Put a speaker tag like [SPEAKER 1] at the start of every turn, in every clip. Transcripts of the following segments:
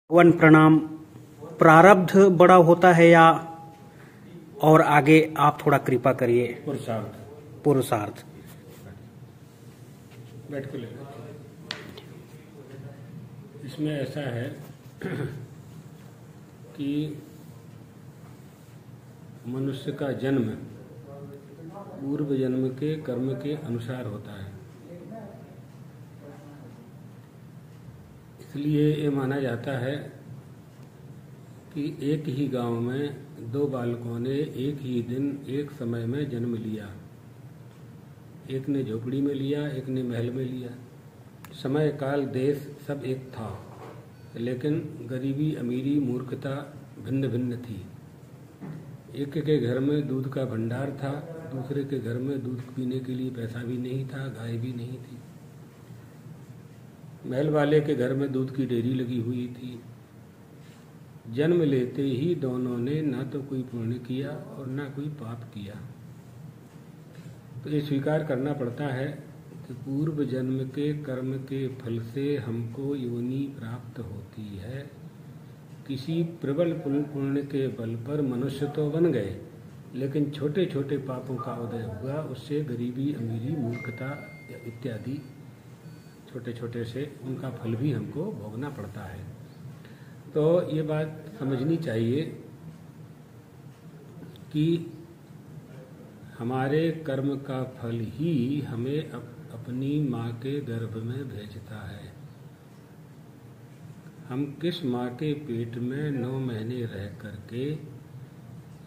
[SPEAKER 1] One प्रणाम। प्रारब्ध बड़ा होता है या और आगे आप थोड़ा कृपा करिए। पुरुषार्थ
[SPEAKER 2] बैठ के ले। इसमें ऐसा है कि मनुष्य का जन्म पूर्व जन्म के कर्म के अनुसार होता है। इसलिए ये माना जाता है कि एक ही गांव में दो बालकों ने एक ही दिन एक समय में जन्म लिया। एक ने झोपड़ी में लिया, एक ने महल में लिया। समय काल देश सब एक था, लेकिन गरीबी अमीरी मूर्खता भिन्न भिन्न थी। एक के घर में दूध का भंडार था, दूसरे के घर में दूध पीने के लिए पैसा भी नहीं था, गाय भी नहीं थी। महल वाले के घर में दूध की डेयरी लगी हुई थी। जन्म लेते ही दोनों ने ना तो कोई पुण्य किया और ना कोई पाप किया। तो ये स्वीकार करना पड़ता है कि पूर्व जन्म के कर्म के फल से हमको योनि प्राप्त होती है। किसी प्रबल पुण्य के बल पर मनुष्य तो बन गए, लेकिन छोटे छोटे पापों का उदय हुआ। उससे गरीबी अमीरी मूर्खता इत्यादि छोटे छोटे से उनका फल भी हमको भोगना पड़ता है। तो ये बात समझनी चाहिए कि हमारे कर्म का फल ही हमें अपनी माँ के गर्भ में भेजता है। हम किस माँ के पेट में 9 महीने रह करके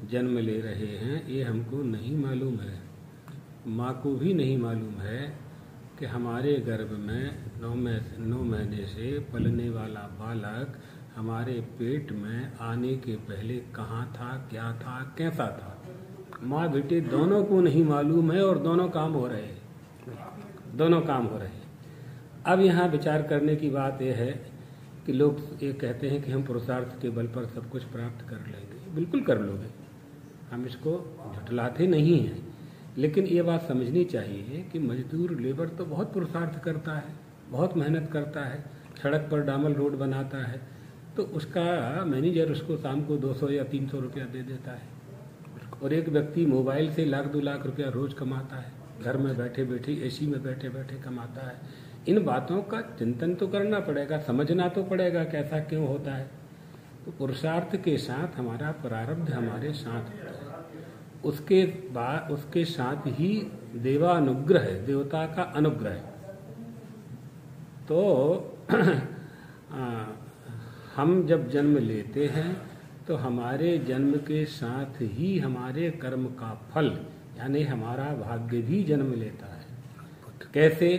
[SPEAKER 2] जन्म ले रहे हैं, ये हमको नहीं मालूम है। माँ को भी नहीं मालूम है कि हमारे गर्भ में 9 महीने से पलने वाला बालक हमारे पेट में आने के पहले कहाँ था, क्या था, कैसा था। माँ बेटे दोनों को नहीं मालूम है और दोनों काम हो रहे हैं। अब यहाँ विचार करने की बात यह है कि लोग ये कहते हैं कि हम पुरुषार्थ के बल पर सब कुछ प्राप्त कर लेंगे। बिल्कुल कर लोगे, हम इसको झुठलाते नहीं हैं। लेकिन ये बात समझनी चाहिए कि मजदूर लेबर तो बहुत पुरुषार्थ करता है, बहुत मेहनत करता है, सड़क पर डामर रोड बनाता है, तो उसका मैनेजर उसको शाम को 200 या 300 रुपया दे देता है। और एक व्यक्ति मोबाइल से 1-2 लाख रुपया रोज कमाता है, घर में बैठे बैठे एसी में बैठे बैठे कमाता है। इन बातों का चिंतन तो करना पड़ेगा, समझना तो पड़ेगा कैसा क्यों होता है। तो पुरुषार्थ के साथ हमारा प्रारब्ध हमारे साथ होता है। उसके साथ ही देवानुग्रह, देवता का अनुग्रह। तो हम जब जन्म लेते हैं तो हमारे जन्म के साथ ही हमारे कर्म का फल यानी हमारा भाग्य भी जन्म लेता है। कैसे?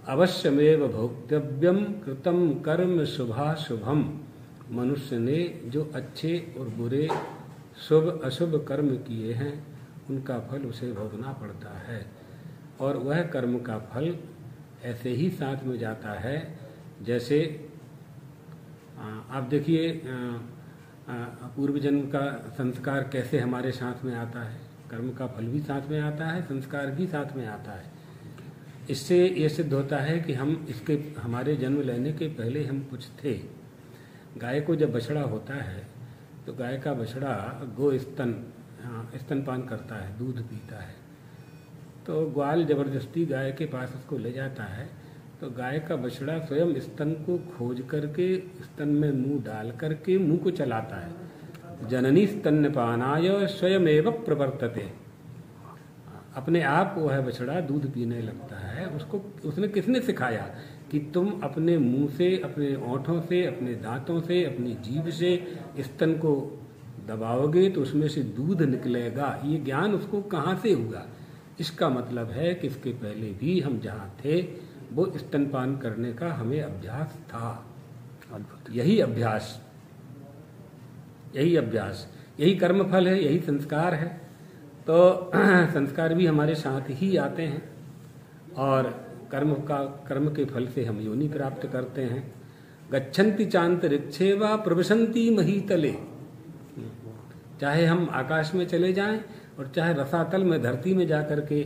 [SPEAKER 2] अवश्यमेव भोक्तव्यम कृतम कर्म शुभाशुभम। मनुष्य ने जो अच्छे और बुरे, शुभ अशुभ कर्म किए हैं, उनका फल उसे भोगना पड़ता है। और वह कर्म का फल ऐसे ही साथ में जाता है जैसे आप देखिए पूर्व जन्म का संस्कार कैसे हमारे साथ में आता है। कर्म का फल भी साथ में आता है, संस्कार भी साथ में आता है। इससे ये सिद्ध होता है कि हमारे जन्म लेने के पहले हम कुछ थे। गाय को जब बछड़ा होता है तो गाय का बछड़ा स्तनपान करता है, दूध पीता है। तो ग्वाल जबरदस्ती गाय के पास उसको ले जाता है, तो गाय का बछड़ा स्वयं स्तन को खोज करके स्तन में मुंह डाल करके मुंह को चलाता है। जननी स्तन्यपानाय स्वयमेव प्रवर्तते। अपने आप वह बछड़ा दूध पीने लगता है। उसने किसने सिखाया कि तुम अपने मुंह से, अपने ओंठों से, अपने दांतों से, अपनी जीभ से स्तन को दबाओगे तो उसमें से दूध निकलेगा। ये ज्ञान उसको कहाँ से हुआ? इसका मतलब है कि इसके पहले भी हम जहाँ थे वो स्तनपान करने का हमें अभ्यास था। यही अभ्यास, यही कर्मफल है, यही संस्कार है। तो संस्कार भी हमारे साथ ही आते हैं और कर्म के फल से हम योनि प्राप्त करते हैं। गच्छन्ति चान्तरिक्षे वा प्रविशन्ति महीतले। चाहे हम आकाश में चले जाएं और चाहे रसातल में, धरती में जाकर के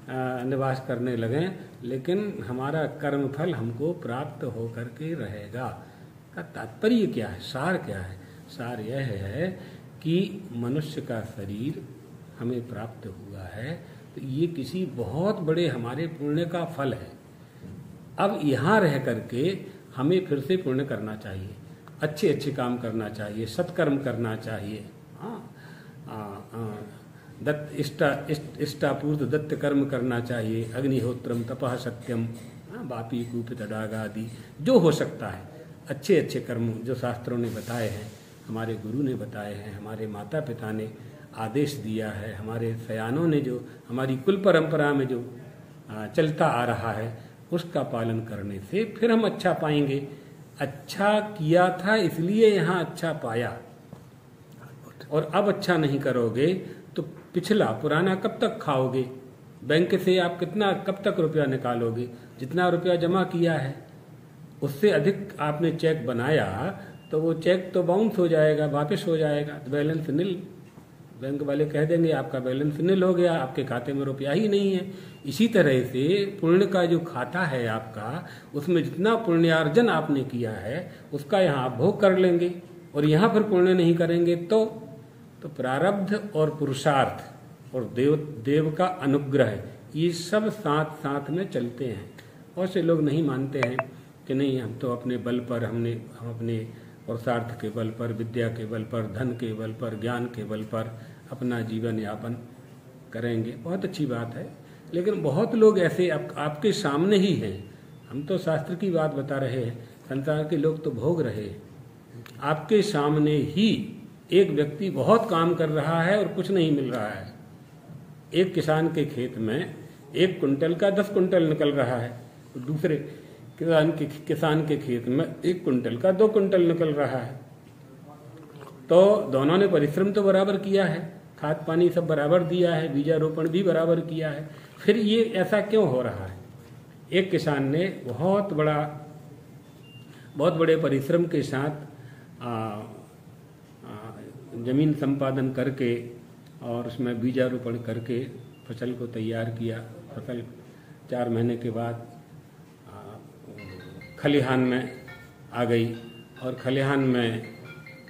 [SPEAKER 2] निवास करने लगें, लेकिन हमारा कर्म फल हमको प्राप्त होकर के रहेगा। का तात्पर्य क्या है, सार क्या है? सार यह है कि मनुष्य का शरीर हमें प्राप्त हुआ है तो ये किसी बहुत बड़े हमारे पुण्य का फल है। अब यहाँ रह करके हमें फिर से पुण्य करना चाहिए, अच्छे अच्छे काम करना चाहिए, सत्कर्म करना चाहिए। इष्टापूर्त दत्त कर्म करना चाहिए, अग्निहोत्रम तपः सत्यम, वापी कूपित डागादि, जो हो सकता है अच्छे अच्छे कर्म जो शास्त्रों ने बताए हैं, हमारे गुरु ने बताए हैं, हमारे माता पिता ने आदेश दिया है, हमारे सयानों ने जो हमारी कुल परंपरा में जो चलता आ रहा है उसका पालन करने से फिर हम अच्छा पाएंगे। अच्छा किया था इसलिए यहाँ अच्छा पाया, और अब अच्छा नहीं करोगे तो पिछला पुराना कब तक खाओगे? बैंक से आप कितना कब तक रुपया निकालोगे? जितना रुपया जमा किया है उससे अधिक आपने चेक बनाया तो वो चेक तो बाउंस हो जाएगा, वापस हो जाएगा, बैलेंस नील। बैंक वाले कह देंगे आपका बैलेंस नील हो गया, आपके खाते में रुपया ही नहीं है। इसी तरह से पुण्य का जो खाता है आपका, उसमें जितना पुण्यार्जन आपने किया है उसका यहाँ आप भोग कर लेंगे, और यहाँ फिर पुण्य नहीं करेंगे तो प्रारब्ध और पुरुषार्थ और देव का अनुग्रह, ये सब साथ साथ में चलते हैं। बहुत से लोग नहीं मानते हैं कि नहीं, हम तो अपने बल पर हम अपने पुरुषार्थ के बल पर, विद्या के बल पर, धन के बल पर, ज्ञान के बल पर अपना जीवन यापन करेंगे। बहुत अच्छी बात है, लेकिन बहुत लोग ऐसे आपके सामने ही हैं। हम तो शास्त्र की बात बता रहे हैं, संसार के लोग तो भोग रहे हैं। आपके सामने ही एक व्यक्ति बहुत काम कर रहा है और कुछ नहीं मिल रहा है। एक किसान के खेत में 1 कुंटल का 10 कुंटल निकल रहा है, दूसरे किसान के खेत में 1 कुंटल का 2 कुंटल निकल रहा है। तो दोनों ने परिश्रम तो बराबर किया है, खाद पानी सब बराबर दिया है, बीजारोपण भी बराबर किया है, फिर ये ऐसा क्यों हो रहा है? एक किसान ने बहुत बड़े परिश्रम के साथ जमीन संपादन करके और उसमें बीजारोपण करके फसल को तैयार किया। फसल 4 महीने के बाद खलिहान में आ गई, और खलिहान में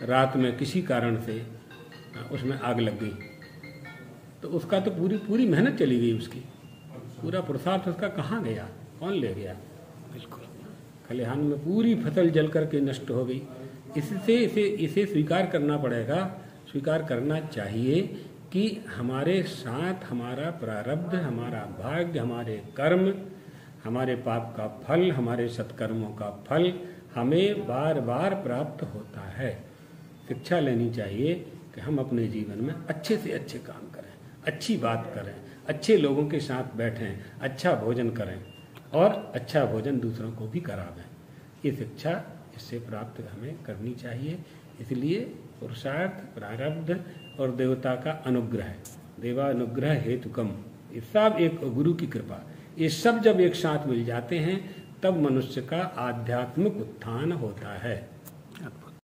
[SPEAKER 2] रात में किसी कारण से उसमें आग लग गई। तो उसका तो पूरी मेहनत चली गई, उसकी पूरा पुरुषार्थ उसका कहाँ गया, कौन ले गया? बिल्कुल खलिहान में पूरी फसल जल करके नष्ट हो गई। इसे स्वीकार करना पड़ेगा, स्वीकार करना चाहिए कि हमारे साथ हमारा प्रारब्ध, हमारा भाग्य, हमारे कर्म, हमारे पाप का फल, हमारे सत्कर्मों का फल हमें बार बार प्राप्त होता है। शिक्षा लेनी चाहिए कि हम अपने जीवन में अच्छे से अच्छे काम करें, अच्छी बात करें, अच्छे लोगों के साथ बैठें, अच्छा भोजन करें और अच्छा भोजन दूसरों को भी करावें। ये शिक्षा इससे प्राप्त हमें करनी चाहिए। इसलिए पुरुषार्थ, प्रारब्ध और देवता का अनुग्रह, देवानुग्रह हेतुकम, ये सब एक गुरु की कृपा, ये सब जब एक साथ मिल जाते हैं तब मनुष्य का आध्यात्मिक उत्थान होता है।